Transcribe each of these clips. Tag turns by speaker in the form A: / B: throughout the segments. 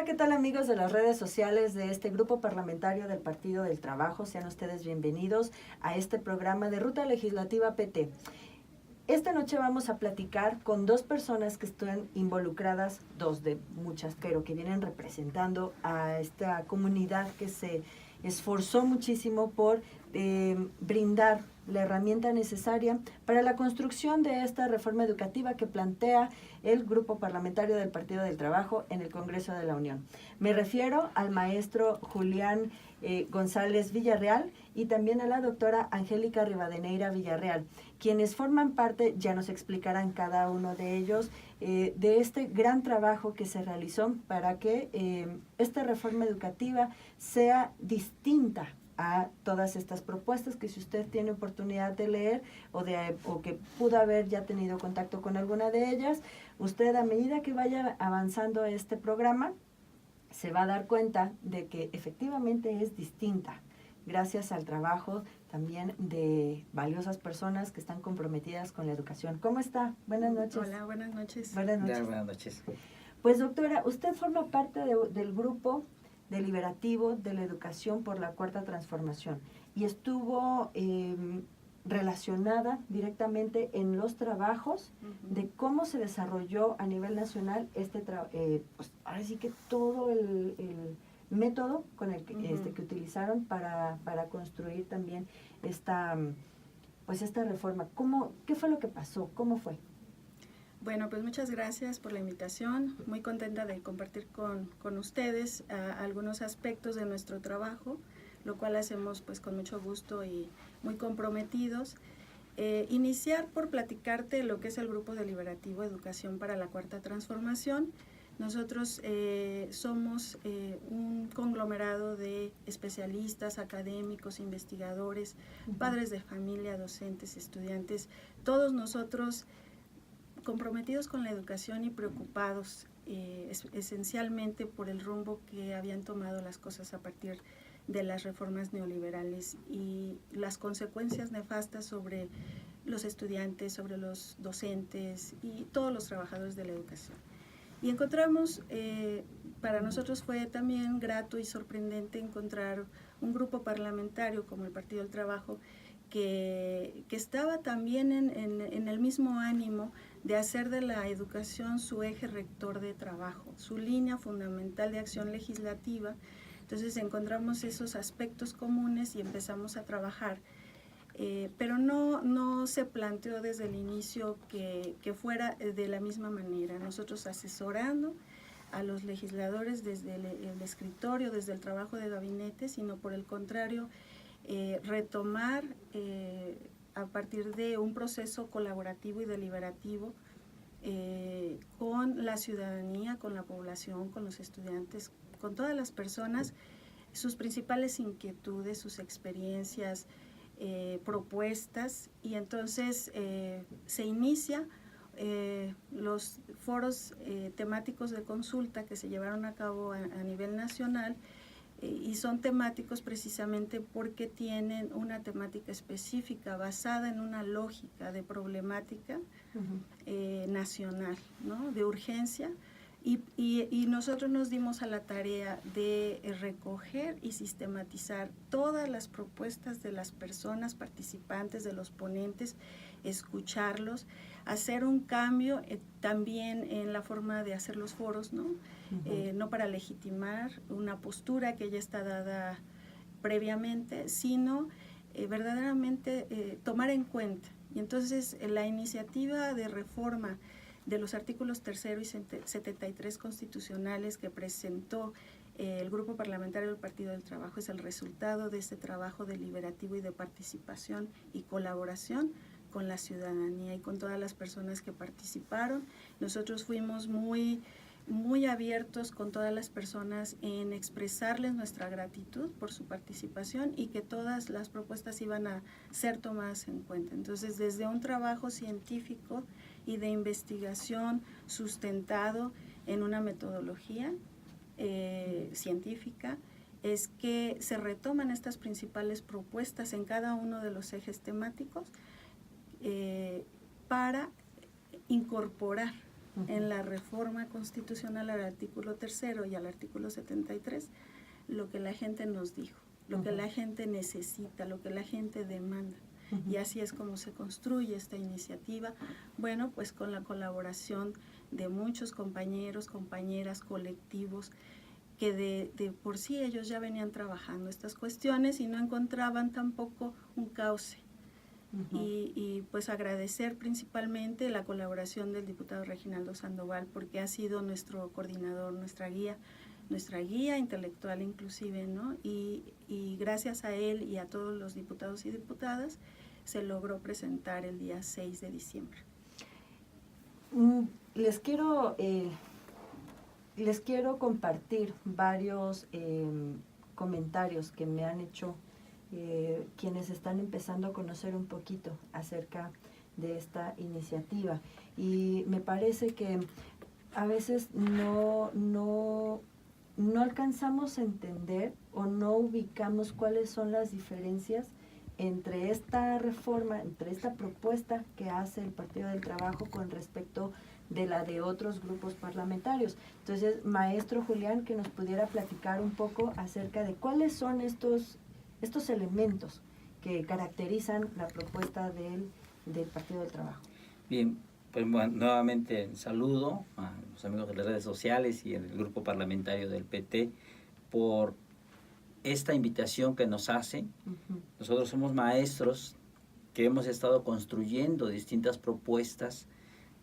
A: Hola, ¿qué tal amigos de las redes sociales de este grupo parlamentario del Partido del Trabajo? Sean ustedes bienvenidos a este programa de Ruta Legislativa PT. Esta noche vamos a platicar con dos personas que están involucradas, dos de muchas, pero que vienen representando a esta comunidad que se esforzó muchísimo por brindar la herramienta necesaria para la construcción de esta reforma educativa que plantea el grupo parlamentario del Partido del Trabajo en el Congreso de la Unión. Me refiero al maestro Julián González Villarreal y también a la doctora Angélica Rivadeneira Villarreal, quienes forman parte, ya nos explicarán cada uno de ellos, de este gran trabajo que se realizó para que esta reforma educativa sea distinta a todas estas propuestas que si usted tiene oportunidad de leer o que pudo haber ya tenido contacto con alguna de ellas, usted a medida que vaya avanzando este programa se va a dar cuenta de que efectivamente es distinta gracias al trabajo también de valiosas personas que están comprometidas con la educación. ¿Cómo está? Buenas noches.
B: Hola, buenas noches.
A: Buenas noches.
C: Buenas noches.
A: Pues doctora, usted forma parte del grupo deliberativo de la educación por la Cuarta Transformación y estuvo relacionada directamente en los trabajos de cómo se desarrolló a nivel nacional pues ahora sí que todo el método con el que utilizaron para construir también esta reforma. ¿Qué fue lo que pasó? ¿Cómo fue?
B: Bueno, pues muchas gracias por la invitación. Muy contenta de compartir con ustedes algunos aspectos de nuestro trabajo, lo cual hacemos pues con mucho gusto y muy comprometidos. Iniciar por platicarte lo que es el Grupo Deliberativo Educación para la Cuarta Transformación. Nosotros somos un conglomerado de especialistas, académicos, investigadores, padres de familia, docentes, estudiantes, todos nosotros comprometidos con la educación y preocupados esencialmente por el rumbo que habían tomado las cosas a partir de las reformas neoliberales y las consecuencias nefastas sobre los estudiantes, sobre los docentes y todos los trabajadores de la educación. Y encontramos, para nosotros fue también grato y sorprendente encontrar un grupo parlamentario como el Partido del Trabajo que estaba también en el mismo ánimo de hacer de la educación su eje rector de trabajo, su línea fundamental de acción legislativa. Entonces encontramos esos aspectos comunes y empezamos a trabajar. Pero no se planteó desde el inicio que fuera de la misma manera. Nosotros asesorando a los legisladores desde el escritorio, desde el trabajo de gabinete, sino por el contrario, retomar a partir de un proceso colaborativo y deliberativo con la ciudadanía, con la población, con los estudiantes, con todas las personas, sus principales inquietudes, sus experiencias, propuestas, y entonces se inicia los foros temáticos de consulta que se llevaron a cabo a nivel nacional. Y son temáticos precisamente porque tienen una temática específica basada en una lógica de problemática nacional, ¿no? De urgencia, y nosotros nos dimos a la tarea de recoger y sistematizar todas las propuestas de las personas participantes, de los ponentes, escucharlos, hacer un cambio también en la forma de hacer los foros, ¿no? No para legitimar una postura que ya está dada previamente, sino verdaderamente tomar en cuenta. Y entonces la iniciativa de reforma de los artículos 3 y 73 constitucionales que presentó el Grupo Parlamentario del Partido del Trabajo es el resultado de este trabajo deliberativo y de participación y colaboración con la ciudadanía y con todas las personas que participaron. Nosotros fuimos muy abiertos con todas las personas en expresarles nuestra gratitud por su participación y que todas las propuestas iban a ser tomadas en cuenta. Entonces, desde un trabajo científico y de investigación sustentado en una metodología científica, es que se retoman estas principales propuestas en cada uno de los ejes temáticos para incorporar en la reforma constitucional al artículo 3 y al artículo 73 lo que la gente nos dijo, lo que la gente necesita, lo que la gente demanda. Y así es como se construye esta iniciativa, bueno, pues con la colaboración de muchos compañeros, compañeras, colectivos, que de por sí ellos ya venían trabajando estas cuestiones y no encontraban tampoco un cauce. Y pues agradecer principalmente la colaboración del diputado Reginaldo Sandoval, porque ha sido nuestro coordinador, nuestra guía intelectual inclusive, ¿no? Y gracias a él y a todos los diputados y diputadas se logró presentar el día 6 de diciembre.
A: Les quiero compartir varios comentarios que me han hecho quienes están empezando a conocer un poquito acerca de esta iniciativa. Y me parece que a veces no alcanzamos a entender o no ubicamos cuáles son las diferencias entre esta reforma, entre esta propuesta que hace el Partido del Trabajo con respecto de la de otros grupos parlamentarios. Entonces, maestro Julián, que nos pudiera platicar un poco acerca de cuáles son estos elementos que caracterizan la propuesta del Partido del Trabajo.
C: Bien, pues bueno, nuevamente saludo a los amigos de las redes sociales y el grupo parlamentario del PT por esta invitación que nos hacen. Nosotros somos maestros que hemos estado construyendo distintas propuestas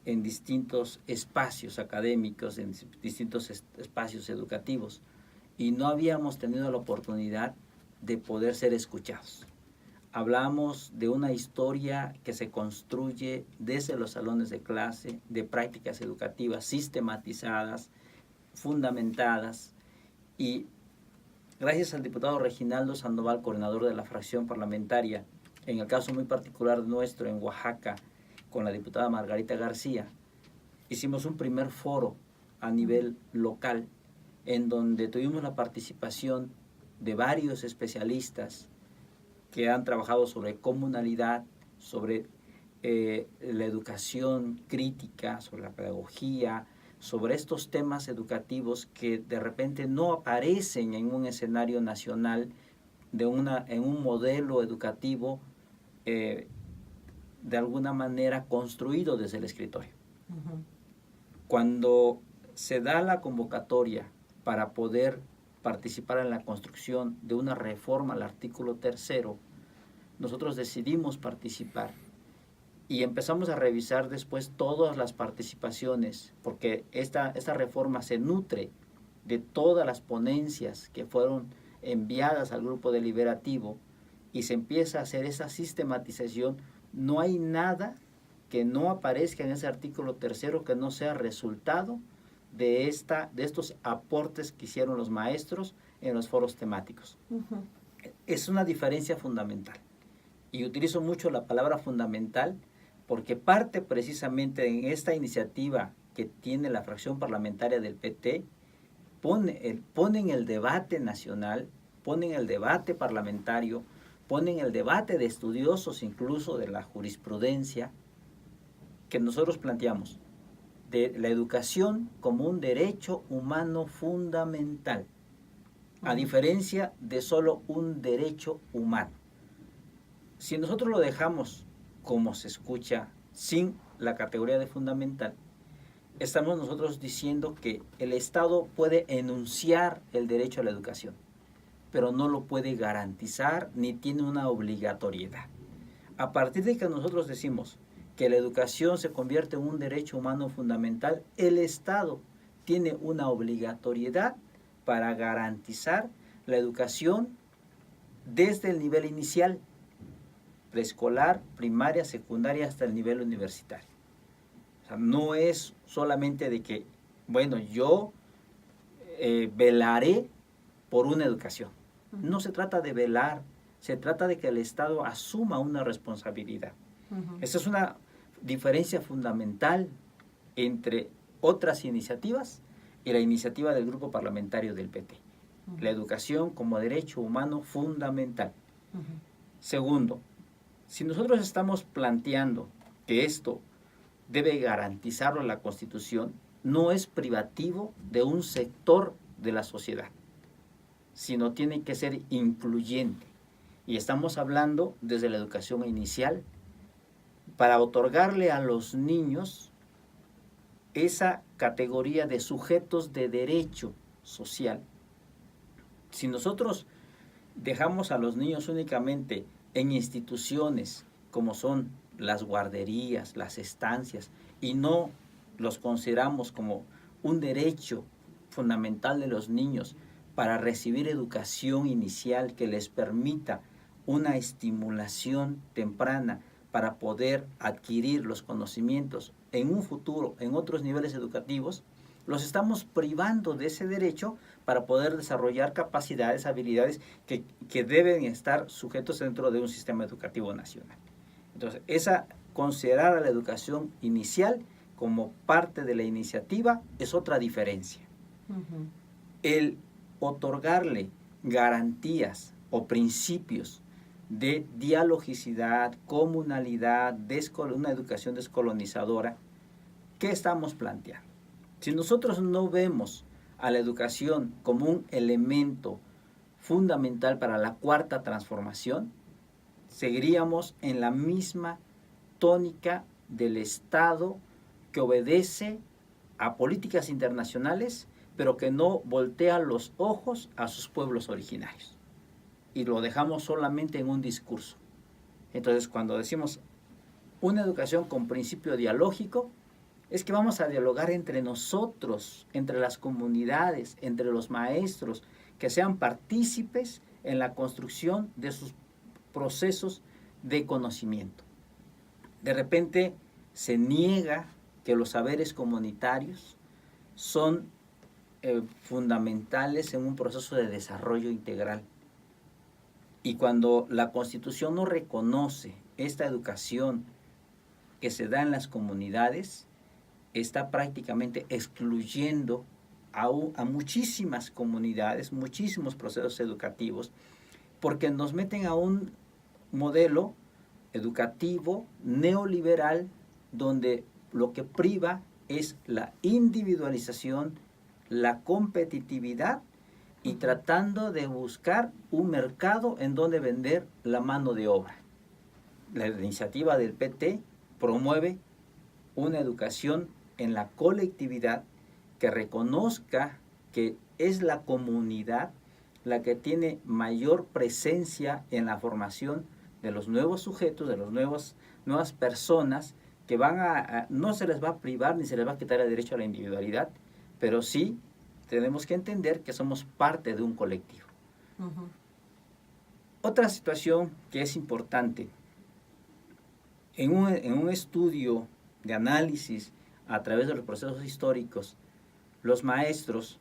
C: en distintos espacios académicos, en distintos espacios educativos, y no habíamos tenido la oportunidad de poder ser escuchados. Hablamos de una historia que se construye desde los salones de clase, de prácticas educativas sistematizadas, fundamentadas, y gracias al diputado Reginaldo Sandoval, coordinador de la fracción parlamentaria, en el caso muy particular nuestro en Oaxaca, con la diputada Margarita García, hicimos un primer foro a nivel local en donde tuvimos la participación de varios especialistas que han trabajado sobre comunalidad, sobre la educación crítica, sobre la pedagogía, sobre estos temas educativos que de repente no aparecen en un escenario nacional, en un modelo educativo de alguna manera construido desde el escritorio. Cuando se da la convocatoria para poder participar en la construcción de una reforma al artículo 3, nosotros decidimos participar y empezamos a revisar después todas las participaciones, porque esta reforma se nutre de todas las ponencias que fueron enviadas al grupo deliberativo y se empieza a hacer esa sistematización. No hay nada que no aparezca en ese artículo 3 que no sea resultado de estos aportes que hicieron los maestros en los foros temáticos. Es una diferencia fundamental. Y utilizo mucho la palabra fundamental porque parte precisamente en esta iniciativa que tiene la fracción parlamentaria del PT, ponen el debate nacional, ponen el debate parlamentario, ponen el debate de estudiosos incluso de la jurisprudencia que nosotros planteamos, de la educación como un derecho humano fundamental, a diferencia de solo un derecho humano. Si nosotros lo dejamos como se escucha, sin la categoría de fundamental, estamos nosotros diciendo que el Estado puede enunciar el derecho a la educación, pero no lo puede garantizar ni tiene una obligatoriedad. A partir de que nosotros decimos que la educación se convierte en un derecho humano fundamental, el Estado tiene una obligatoriedad para garantizar la educación desde el nivel inicial, preescolar, primaria, secundaria, hasta el nivel universitario. O sea, no es solamente de que, bueno, yo velaré por una educación. No se trata de velar, se trata de que el Estado asuma una responsabilidad. Esa es una diferencia fundamental entre otras iniciativas y la iniciativa del grupo parlamentario del PT. La educación como derecho humano fundamental. Segundo, si nosotros estamos planteando que esto debe garantizarlo la Constitución, no es privativo de un sector de la sociedad, sino tiene que ser incluyente. Y estamos hablando desde la educación inicial, para otorgarle a los niños esa categoría de sujetos de derecho social. Si nosotros dejamos a los niños únicamente en instituciones como son las guarderías, las estancias, y no los consideramos como un derecho fundamental de los niños para recibir educación inicial que les permita una estimulación temprana para poder adquirir los conocimientos en un futuro, en otros niveles educativos, los estamos privando de ese derecho para poder desarrollar capacidades, habilidades que deben estar sujetos dentro de un sistema educativo nacional. Entonces, considerar a la educación inicial como parte de la iniciativa es otra diferencia.
A: Uh-huh.
C: El otorgarle garantías o principios de dialogicidad, comunalidad, una educación descolonizadora, ¿qué estamos planteando? Si nosotros no vemos a la educación como un elemento fundamental para la cuarta transformación, seguiríamos en la misma tónica del Estado que obedece a políticas internacionales, pero que no voltea los ojos a sus pueblos originarios. Y lo dejamos solamente en un discurso. Entonces, cuando decimos una educación con principio dialógico, es que vamos a dialogar entre nosotros, entre las comunidades, entre los maestros, que sean partícipes en la construcción de sus procesos de conocimiento. De repente se niega que los saberes comunitarios son fundamentales en un proceso de desarrollo integral. Y cuando la Constitución no reconoce esta educación que se da en las comunidades, está prácticamente excluyendo a muchísimas comunidades, muchísimos procesos educativos, porque nos meten a un modelo educativo neoliberal donde lo que priva es la individualización, la competitividad y tratando de buscar un mercado en donde vender la mano de obra. La iniciativa del PT promueve una educación en la colectividad que reconozca que es la comunidad la que tiene mayor presencia en la formación de los nuevos sujetos, de las nuevas personas que no se les va a privar ni se les va a quitar el derecho a la individualidad, pero sí tenemos que entender que somos parte de un colectivo.
A: Uh-huh.
C: Otra situación que es importante, en un estudio de análisis a través de los procesos históricos, los maestros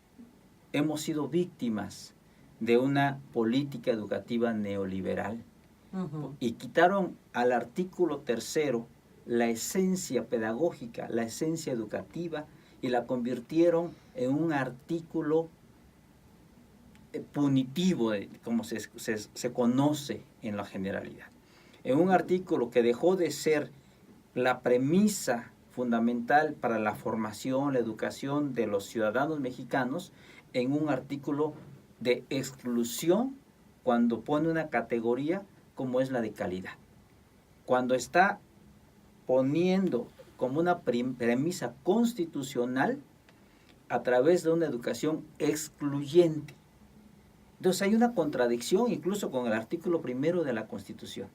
C: hemos sido víctimas de una política educativa neoliberal.
A: Uh-huh.
C: Y quitaron al artículo 3 la esencia pedagógica, la esencia educativa, y la convirtieron en un artículo punitivo, como se conoce en la generalidad. En un artículo que dejó de ser la premisa fundamental para la formación, la educación de los ciudadanos mexicanos, en un artículo de exclusión cuando pone una categoría como es la de calidad. Cuando está poniendo como una premisa constitucional a través de una educación excluyente. Entonces hay una contradicción incluso con el artículo 1 de la Constitución.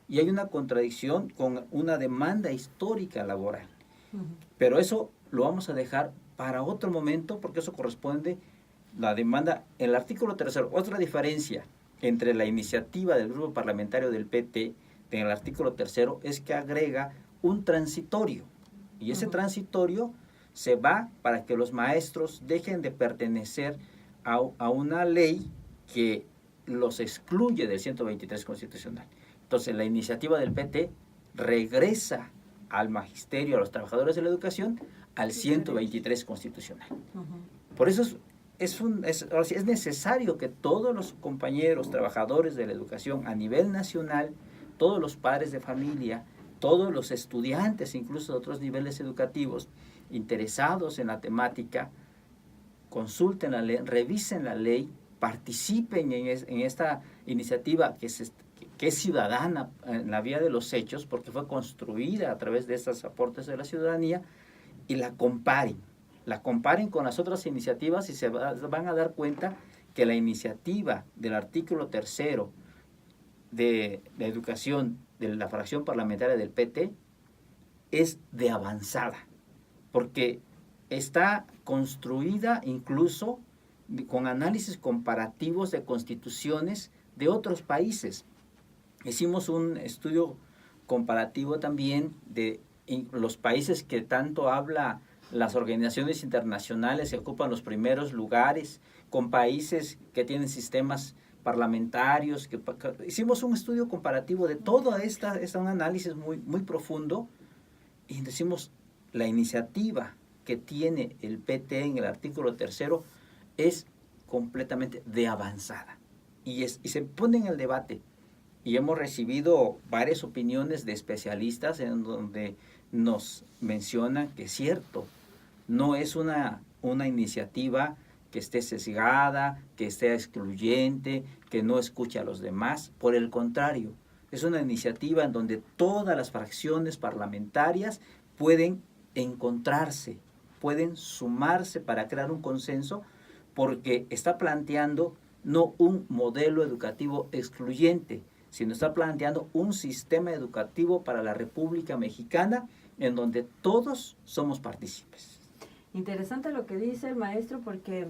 C: Y hay una contradicción con una demanda histórica laboral.
A: Uh-huh.
C: Pero eso lo vamos a dejar para otro momento porque eso corresponde la demanda. El artículo 3, otra diferencia entre la iniciativa del grupo parlamentario del PT en el artículo 3 es que agrega un transitorio, y ese transitorio se va para que los maestros dejen de pertenecer a una ley que los excluye del 123 constitucional. Entonces la iniciativa del PT regresa al magisterio, a los trabajadores de la educación, al 123 constitucional.
A: Uh-huh.
C: Por eso es necesario que todos los compañeros trabajadores de la educación a nivel nacional, todos los padres de familia, todos los estudiantes, incluso de otros niveles educativos, interesados en la temática, consulten la ley, revisen la ley, participen en esta iniciativa que es ciudadana en la vía de los hechos, porque fue construida a través de estos aportes de la ciudadanía, y la comparen con las otras iniciativas y se van a dar cuenta que la iniciativa del artículo 3 de educación de la fracción parlamentaria del PT es de avanzada, porque está construida incluso con análisis comparativos de constituciones de otros países. Hicimos un estudio comparativo también de los países que tanto habla las organizaciones internacionales, que ocupan los primeros lugares, con países que tienen sistemas parlamentarios. Hicimos un estudio comparativo de todo un análisis muy profundo, y decimos, la iniciativa que tiene el PT en el artículo 3 es completamente de avanzada, y se pone en el debate. Y hemos recibido varias opiniones de especialistas en donde nos mencionan que es cierto, no es una iniciativa que esté sesgada, que esté excluyente, que no escuche a los demás. Por el contrario, es una iniciativa en donde todas las fracciones parlamentarias pueden encontrarse, pueden sumarse para crear un consenso, porque está planteando no un modelo educativo excluyente, sino está planteando un sistema educativo para la República Mexicana en donde todos somos partícipes.
A: Interesante lo que dice el maestro, porque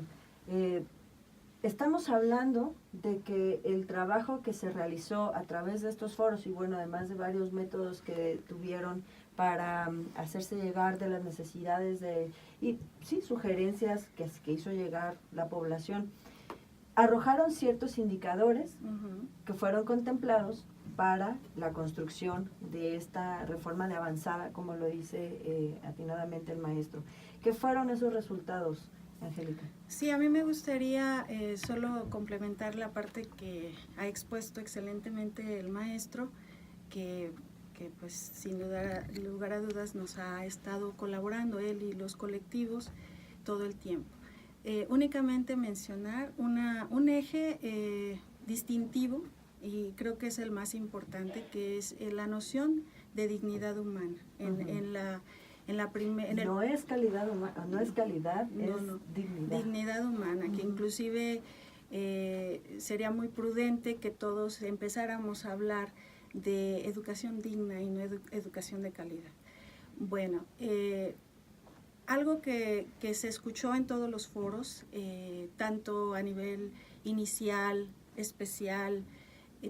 A: estamos hablando de que el trabajo que se realizó a través de estos foros, y bueno, además de varios métodos que tuvieron para hacerse llegar de las necesidades y sí, sugerencias que hizo llegar la población, arrojaron ciertos indicadores que fueron contemplados para la construcción de esta reforma de avanzada, como lo dice atinadamente el maestro. ¿Qué fueron esos resultados, Angélica?
B: Sí, a mí me gustaría solo complementar la parte que ha expuesto excelentemente el maestro, que pues sin lugar a dudas nos ha estado colaborando él y los colectivos todo el tiempo. Únicamente mencionar un eje distintivo, y creo que es el más importante, que es la noción de dignidad humana.
A: No es calidad humana, no es calidad, es dignidad.
B: Dignidad humana, que inclusive sería muy prudente que todos empezáramos a hablar de educación digna y no educación de calidad. Bueno, algo que se escuchó en todos los foros, tanto a nivel inicial, especial,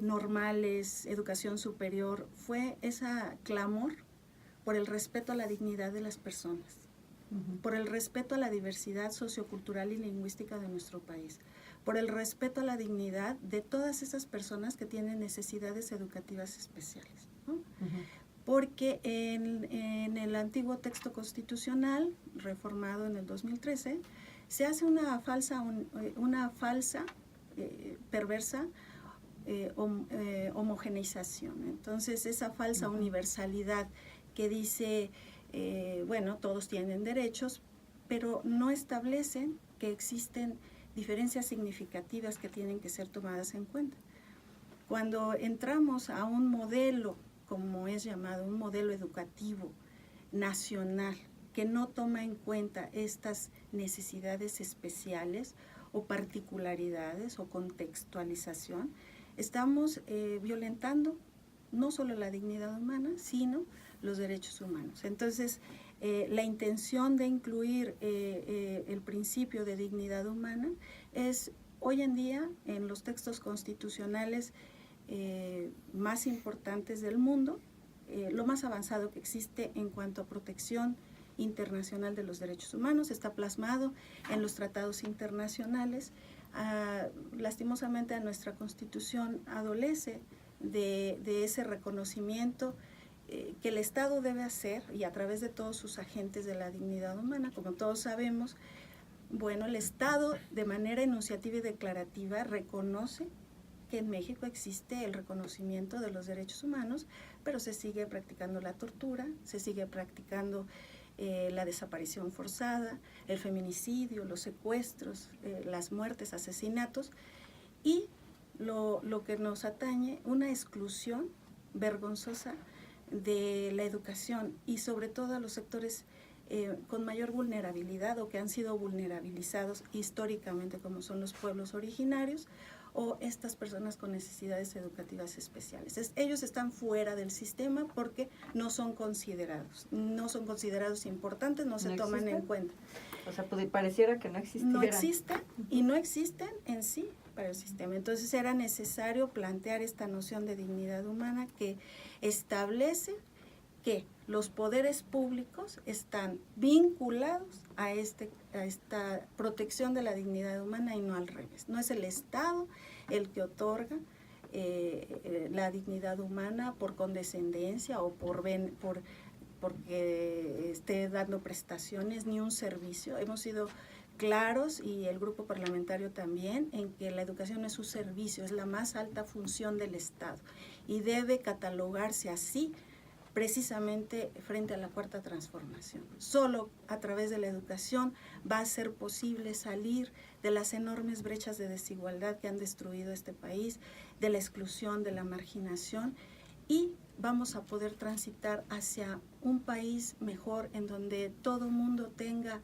B: normales, educación superior, fue ese clamor por el respeto a la dignidad de las personas, por el respeto a la diversidad sociocultural y lingüística de nuestro país, por el respeto a la dignidad de todas esas personas que tienen necesidades educativas especiales, ¿no? Porque en el antiguo texto constitucional, reformado en el 2013, se hace una falsa, perversa homogeneización. Entonces, esa falsa universalidad que dice, bueno, todos tienen derechos, pero no establecen que existen diferencias significativas que tienen que ser tomadas en cuenta. Cuando entramos a un modelo, como es llamado, un modelo educativo nacional, que no toma en cuenta estas necesidades especiales o particularidades o contextualización, estamos violentando no solo la dignidad humana, sino los derechos humanos. Entonces, la intención de incluir el principio de dignidad humana es hoy en día en los textos constitucionales más importantes del mundo, lo más avanzado que existe en cuanto a protección internacional de los derechos humanos, está plasmado en los tratados internacionales. Lastimosamente a nuestra Constitución adolece de ese reconocimiento que el Estado debe hacer, y a través de todos sus agentes de la dignidad humana. Como todos sabemos, bueno, el Estado de manera enunciativa y declarativa reconoce que en México existe el reconocimiento de los derechos humanos, pero se sigue practicando la tortura, se sigue practicando la desaparición forzada, el feminicidio, los secuestros, las muertes, asesinatos, y lo que nos atañe, una exclusión vergonzosa de la educación, y sobre todo a los sectores con mayor vulnerabilidad o que han sido vulnerabilizados históricamente, como son los pueblos originarios o estas personas con necesidades educativas especiales. Ellos están fuera del sistema porque no son considerados importantes, no se toman en cuenta.
A: O sea, pareciera que no existieran.
B: No existen y no existen en sí para el sistema. Entonces era necesario plantear esta noción de dignidad humana que establece que los poderes públicos están vinculados a esta protección de la dignidad humana y no al revés. No es el Estado el que otorga la dignidad humana por condescendencia o porque esté dando prestaciones ni un servicio. Hemos sido claros, y el grupo parlamentario también, en que la educación es un servicio, es la más alta función del Estado y debe catalogarse así precisamente frente a la Cuarta Transformación. Solo a través de la educación va a ser posible salir de las enormes brechas de desigualdad que han destruido este país, de la exclusión, de la marginación, y vamos a poder transitar hacia un país mejor en donde todo mundo tenga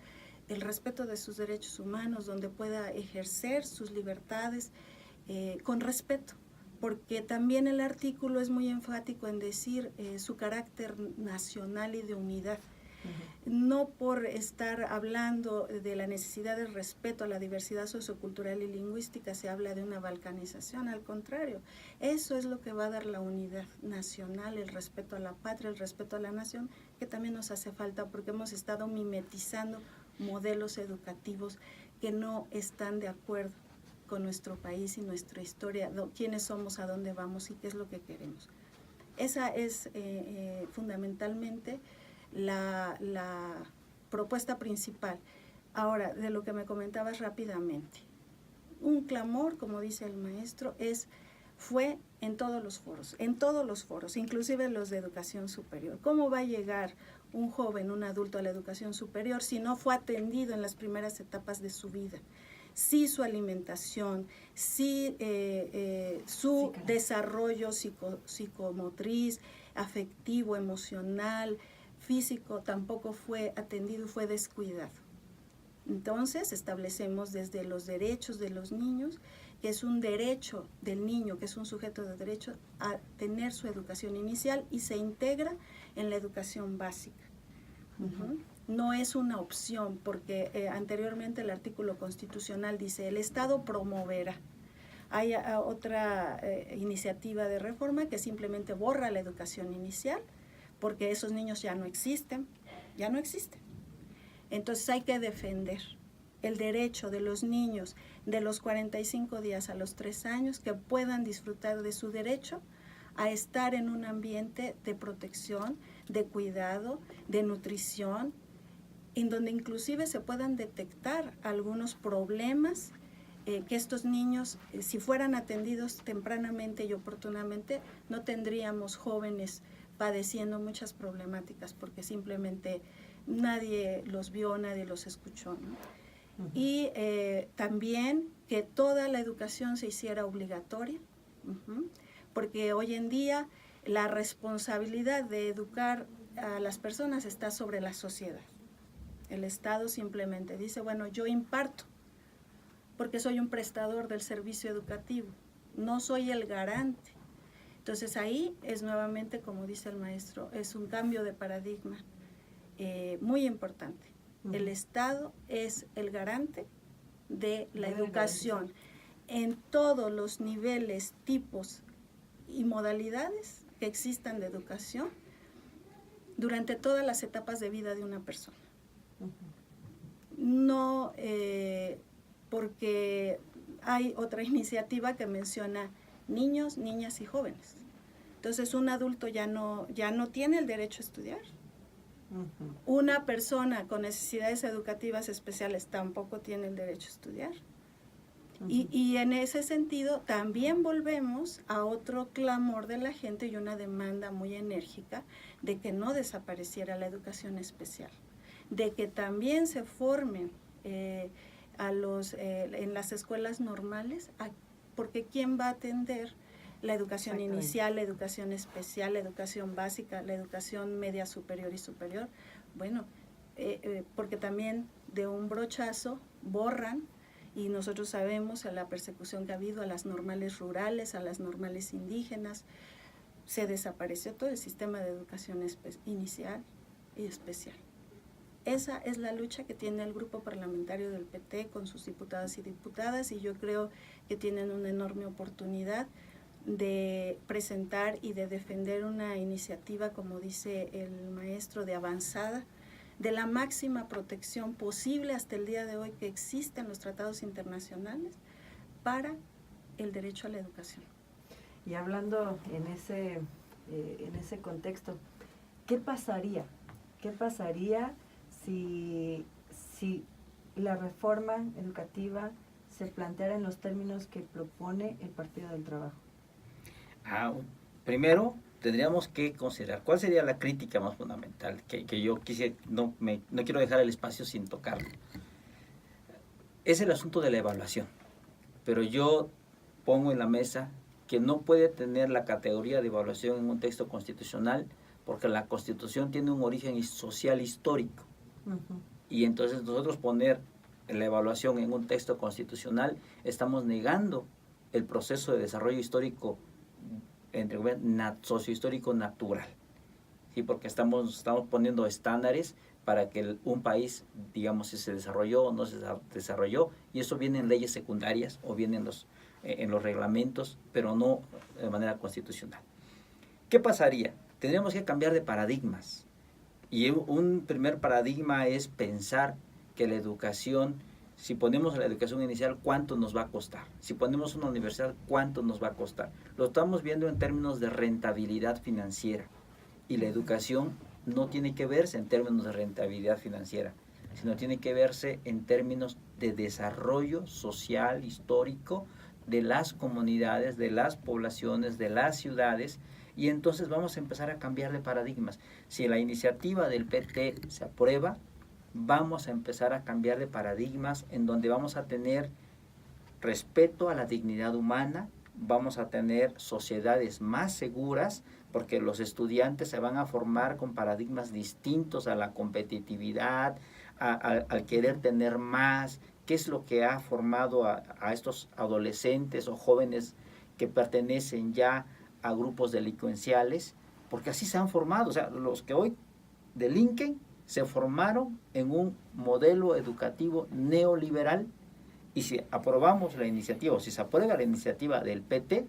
B: el respeto de sus derechos humanos, donde pueda ejercer sus libertades con respeto. Porque también el artículo es muy enfático en decir su carácter nacional y de unidad. No por estar hablando de la necesidad de respeto a la diversidad sociocultural y lingüística se habla de una balcanización, al contrario, eso es lo que va a dar la unidad nacional, el respeto a la patria, el respeto a la nación, que también nos hace falta porque hemos estado mimetizando modelos educativos que no están de acuerdo con nuestro país y nuestra historia, quiénes somos, a dónde vamos y qué es lo que queremos. Esa es fundamentalmente la propuesta principal. Ahora, de lo que me comentabas rápidamente, un clamor, como dice el maestro, fue en todos los foros, inclusive los de educación superior. ¿Cómo va a llegar un joven, un adulto a la educación superior si no fue atendido en las primeras etapas de su vida? Sí su alimentación, sí su desarrollo psicomotriz, afectivo, emocional, físico, tampoco fue atendido, fue descuidado. Entonces establecemos desde los derechos de los niños, que es un derecho del niño, que es un sujeto de derecho a tener su educación inicial y se integra en la educación básica. No es una opción, porque anteriormente el artículo constitucional dice el Estado promoverá. Hay otra iniciativa de reforma que simplemente borra la educación inicial, porque esos niños ya no existen. Entonces hay que defender el derecho de los niños de los 45 días a los 3 años que puedan disfrutar de su derecho a estar en un ambiente de protección, de cuidado, de nutrición, en donde inclusive se puedan detectar algunos problemas que estos niños, si fueran atendidos tempranamente y oportunamente, no tendríamos jóvenes padeciendo muchas problemáticas porque simplemente nadie los vio, nadie los escuchó, ¿no? Y también que toda la educación se hiciera obligatoria, porque hoy en día la responsabilidad de educar a las personas está sobre la sociedad. El Estado simplemente dice, bueno, yo imparto, porque soy un prestador del servicio educativo, no soy el garante. Entonces ahí es nuevamente, como dice el maestro, es un cambio de paradigma muy importante. El Estado es el garante de la educación en todos los niveles, tipos y modalidades que existan de educación durante todas las etapas de vida de una persona. No porque hay otra iniciativa que menciona niños, niñas y jóvenes. Entonces un adulto ya no tiene el derecho a estudiar. Una persona con necesidades educativas especiales tampoco tiene el derecho a estudiar. Y en ese sentido también volvemos a otro clamor de la gente y una demanda muy enérgica de que no desapareciera la educación especial, de que también se formen en las escuelas normales, porque ¿quién va a atender la educación inicial, la educación especial, la educación básica, la educación media superior y superior? Bueno, porque también de un brochazo borran, y nosotros sabemos la persecución que ha habido a las normales rurales, a las normales indígenas. Se desapareció todo el sistema de educación inicial y especial. Esa es la lucha que tiene el grupo parlamentario del PT con sus diputadas y diputadas, y yo creo que tienen una enorme oportunidad de presentar y de defender una iniciativa, como dice el maestro, de avanzada, de la máxima protección posible hasta el día de hoy que existen los tratados internacionales para el derecho a la educación.
A: Y hablando en ese contexto, ¿qué pasaría? ¿Qué pasaría si la reforma educativa se planteara en los términos que propone el Partido del Trabajo?
C: Primero, tendríamos que considerar cuál sería la crítica más fundamental, que yo quisiera, no quiero dejar el espacio sin tocarlo. Es el asunto de la evaluación, pero yo pongo en la mesa que no puede tener la categoría de evaluación en un texto constitucional, porque la Constitución tiene un origen social histórico. Y entonces nosotros poner la evaluación en un texto constitucional, estamos negando el proceso de desarrollo histórico, entre sociohistórico natural, ¿sí? Porque estamos poniendo estándares para que un país, digamos, si se desarrolló o no se desarrolló, y eso viene en leyes secundarias o viene en los reglamentos, pero no de manera constitucional. ¿Qué pasaría? Tendríamos que cambiar de paradigmas, y un primer paradigma es pensar que la educación, si ponemos la educación inicial, ¿cuánto nos va a costar? Si ponemos una universidad, ¿cuánto nos va a costar? Lo estamos viendo en términos de rentabilidad financiera, y la educación no tiene que verse en términos de rentabilidad financiera, sino tiene que verse en términos de desarrollo social, histórico, de las comunidades, de las poblaciones, de las ciudades, y entonces vamos a empezar a cambiar de paradigmas. Si la iniciativa del PT se aprueba, vamos a empezar a cambiar de paradigmas en donde vamos a tener respeto a la dignidad humana, vamos a tener sociedades más seguras, porque los estudiantes se van a formar con paradigmas distintos a la competitividad, al querer tener más, qué es lo que ha formado a estos adolescentes o jóvenes que pertenecen ya a grupos delincuenciales, porque así se han formado. O sea, los que hoy delinquen se formaron en un modelo educativo neoliberal, y si aprobamos la iniciativa, o si se aprueba la iniciativa del PT,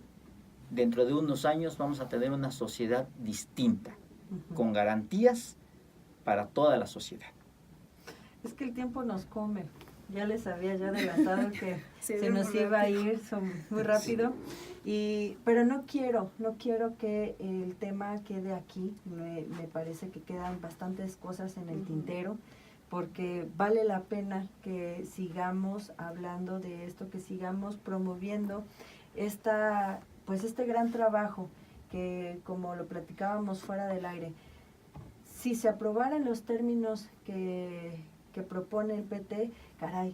C: dentro de unos años vamos a tener una sociedad distinta, con garantías para toda la sociedad.
A: Es que el tiempo nos come. Ya les había ya adelantado que se nos iba a ir muy rápido. Pero no quiero que el tema quede aquí. Me parece que quedan bastantes cosas en el tintero, porque vale la pena que sigamos hablando de esto, que sigamos promoviendo este gran trabajo que, como lo platicábamos fuera del aire, si se aprobaran los términos que propone el PT, caray,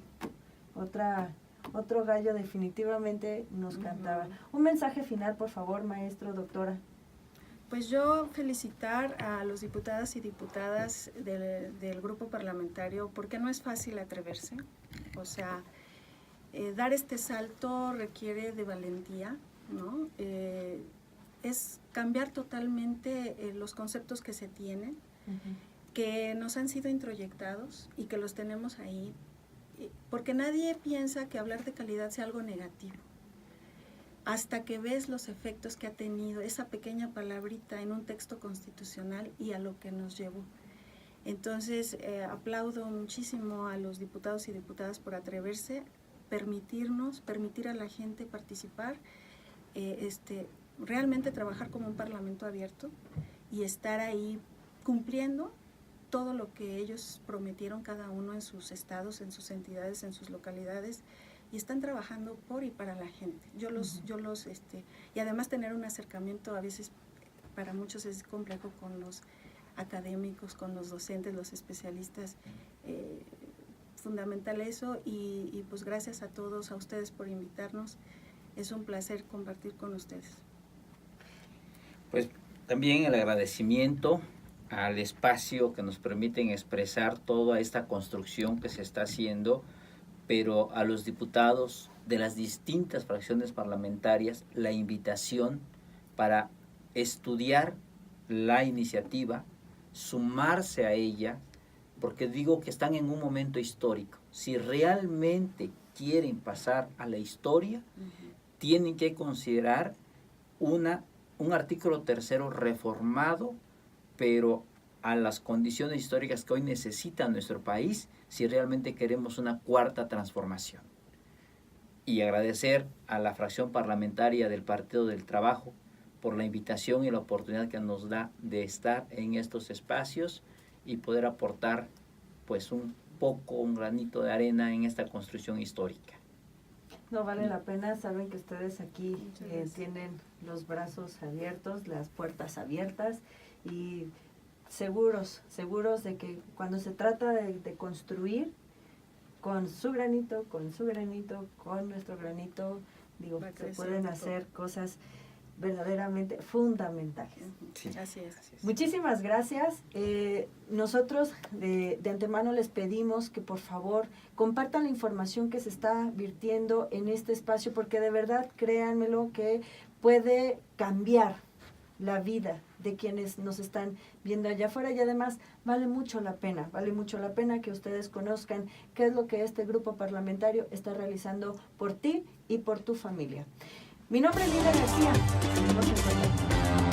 A: otro gallo definitivamente nos cantaba. Un mensaje final, por favor, maestro, doctora.
B: Pues yo felicitar a los diputadas y diputadas del grupo parlamentario, porque no es fácil atreverse. O sea, dar este salto requiere de valentía, ¿no? Es cambiar totalmente los conceptos que se tienen, que nos han sido introyectados y que los tenemos ahí, porque nadie piensa que hablar de calidad sea algo negativo, hasta que ves los efectos que ha tenido esa pequeña palabrita en un texto constitucional y a lo que nos llevó. Entonces, aplaudo muchísimo a los diputados y diputadas por atreverse, permitir a la gente participar, realmente trabajar como un parlamento abierto y estar ahí cumpliendo todo lo que ellos prometieron cada uno en sus estados, en sus entidades, en sus localidades, y están trabajando por y para la gente. Y además tener un acercamiento a veces para muchos es complejo con los académicos, con los docentes, los especialistas, fundamental eso, y pues gracias a todos, a ustedes por invitarnos, es un placer compartir con ustedes.
C: Pues también el agradecimiento al espacio que nos permiten expresar toda esta construcción que se está haciendo, pero a los diputados de las distintas fracciones parlamentarias la invitación para estudiar la iniciativa, sumarse a ella, porque digo que están en un momento histórico. Si realmente quieren pasar a la historia, tienen que considerar un artículo 3º reformado, pero a las condiciones históricas que hoy necesita nuestro país, si realmente queremos una cuarta transformación. Y agradecer a la fracción parlamentaria del Partido del Trabajo por la invitación y la oportunidad que nos da de estar en estos espacios y poder aportar pues un granito de arena en esta construcción histórica.
A: No vale la pena, saben que ustedes aquí tienen los brazos abiertos, las puertas abiertas, y seguros de que cuando se trata de construir, con su granito, con nuestro granito, se pueden hacer cosas verdaderamente fundamentales.
B: Sí. Así es.
A: Muchísimas gracias. Nosotros de antemano les pedimos que por favor compartan la información que se está virtiendo en este espacio, porque de verdad, créanmelo, que puede cambiar la vida de quienes nos están viendo allá afuera, y además vale mucho la pena que ustedes conozcan qué es lo que este grupo parlamentario está realizando por ti y por tu familia. Mi nombre es Lina García. Seguimos en contacto.